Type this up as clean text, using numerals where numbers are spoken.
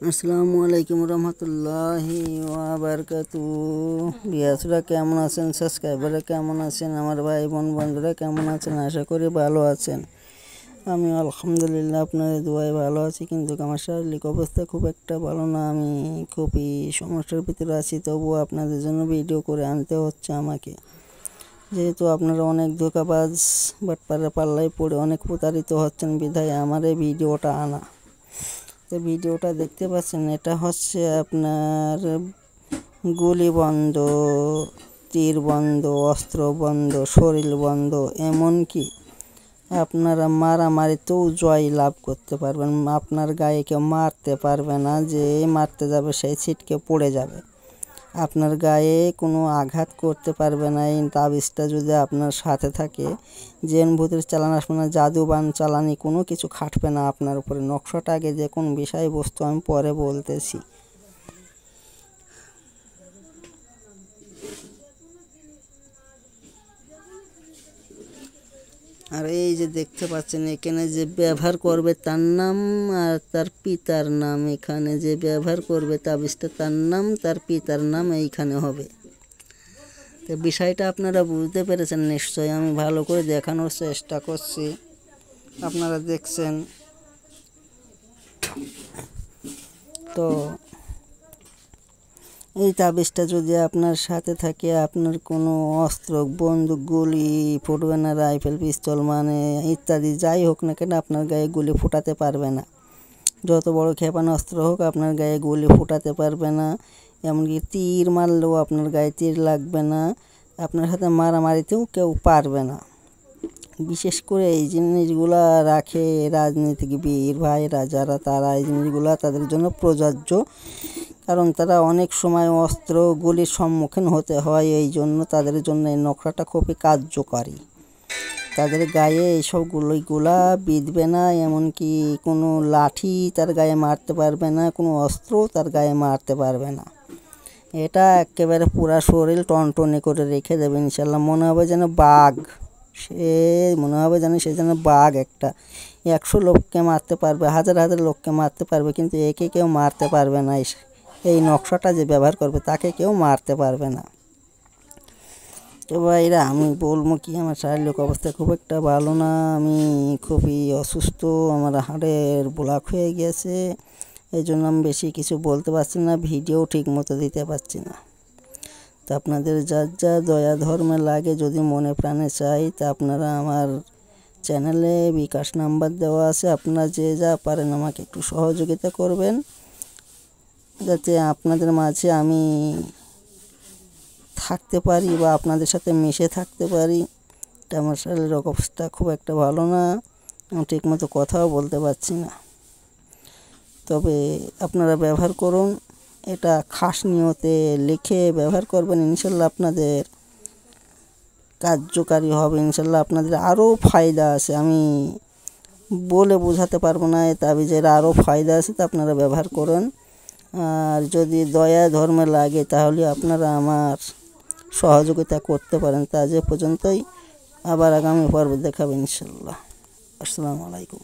আসসালামু আলাইকুম রহমতুল্লাহি ওয়া বারাকাতুহু। বিয়াসরা কেমন আছেন? সাবস্ক্রাইবাররা কেমন আছেন? আমার ভাই বোন বন্ধুরা কেমন আছেন? আশা করি ভালো আছেন। আমি আলহামদুলিল্লাহ আপনাদের দোয়ায় ভালো আছি, কিন্তু আমার শারীরিক অবস্থা খুব একটা ভালো না। আমি খুবই সমস্যার ভিতরে আছি, তবুও আপনাদের জন্য ভিডিও করে আনতে হচ্ছে আমাকে, যেহেতু আপনারা অনেক ধোঁকাবাজ বাটপাড়া পাল্লায় পড়ে অনেক প্রতারিত হচ্ছেন, বিধায় আমার এই ভিডিওটা আনা। তো ভিডিওটা দেখতে পাচ্ছেন, এটা হচ্ছে আপনার গুলি বন্ধ, তীর বন্ধ, অস্ত্র বন্ধ, শরীর বন্ধ, এমনকি আপনারা মারামারিতেও জয় লাভ করতে পারবেন। আপনার গায়ে কেউ মারতে পারবে না, যে মারতে যাবে সেই ছিটকে পড়ে যাবে। আপনার গায়ে কোনো আঘাত করতে পারবে না। এই তাবিজটা যদি আপনার সাথে থাকে, জেন ভূতের চালান আসবে না, জাদুবান চালানি কোনো কিছু খাটবে না আপনার উপরে। নকশাটা আগে যে কোন বিষয়বস্তু আমি পরে বলতেছি। আর এই যে দেখতে পাচ্ছেন, এখানে যে ব্যবহার করবে তার নাম আর তার পিতার নাম, এখানে যে ব্যবহার করবে তাবিজটা তার নাম তার পিতার নাম এইখানে হবে। তো বিষয়টা আপনারা বুঝতে পেরেছেন নিশ্চয়ই। আমি ভালো করে দেখানোর চেষ্টা করছি, আপনারা দেখছেন। তো এই তাবিজটা যদি আপনার সাথে থাকে, আপনার কোনো অস্ত্র, বন্দুক, গুলি ফুটবে না, রাইফেল, পিস্তল মানে ইত্যাদি যাই হোক না কেন, আপনার গায়ে গুলি ফুটাতে পারবে না। যত বড় ক্ষেপণাস্ত্র অস্ত্র হোক, আপনার গায়ে গুলি ফুটাতে পারবে না। এমনকি তীর মারলেও আপনার গায়ে তীর লাগবে না। আপনার সাথে মারামারিতেও কেউ পারবে না। বিশেষ করে এই জিনিসগুলা রাখে রাজনীতিবিদ ভাইরা যারা, তারা এই জিনিসগুলা তাদের জন্য প্রযোজ্য, কারণ তারা অনেক সময় অস্ত্র গুলির সম্মুখীন হতে হয়। এই জন্য তাদের জন্য এই নকশাটা খুবই কার্যকারী। তাদের গায়ে এইসব গুলিগুলা বিঁধবে না, এমনকি কোনো লাঠি তার গায়ে মারতে পারবে না, কোনো অস্ত্র তার গায়ে মারতে পারবে না। এটা একেবারে পুরা শরীর টনটনে করে রেখে দেবে ইনশাল্লাহ। মনে হবে যেন বাঘ, সে যেন বাঘ একটা 100 লোককে মারতে পারবে, হাজার হাজার লোককে মারতে পারবে, কিন্তু একে কেউ মারতে পারবে না। এই নকশাটা যে ব্যবহার করবে তাকে কেউ মারতে পারবে না। তো ভাইরা, আমি বলবো কি, আমার শারীরিক অবস্থা খুব একটা ভালো না। আমি খুবই অসুস্থ, আমার হাড়ের ব্লক হয়ে গেছে। এই জন্য আমি বেশি কিছু বলতে পারছি না, ভিডিও ঠিক মতো দিতে পারছি না। তা আপনাদের যা যা দয়া ধর্মে লাগে, যদি মনে প্রাণে চাই, তা আপনারা আমার চ্যানেলে বিকাশ নাম্বার দেওয়া আছে, আপনারা যে যা পারেন আমাকে একটু সহযোগিতা করবেন, যাতে আপনাদের মাঝে আমি থাকতে পারি বা আপনাদের সাথে মিশে থাকতে পারি। আমার শারীরিক অবস্থা খুব একটা ভালো না, আমি ঠিকমতো কথাও বলতে পারছি না। তবে আপনারা ব্যবহার করুন, এটা খাস নিয়তে লিখে ব্যবহার করবেন, ইনশাল্লাহ আপনাদের কার্যকারী হবে। ইনশাল্লাহ আপনাদের আরও ফায়দা আছে, আমি বলে বোঝাতে পারবো না। এই তাবিজের আরও ফায়দা আছে, তা আপনারা ব্যবহার করুন। আর যদি দয়া ধর্মে লাগে, তাহলে আপনারা আমার সহযোগিতা করতে পারেন। তা যে পর্যন্তই, আবার আগামী পর্বে দেখাবেন ইনশাল্লাহ। আসসালামু আলাইকুম।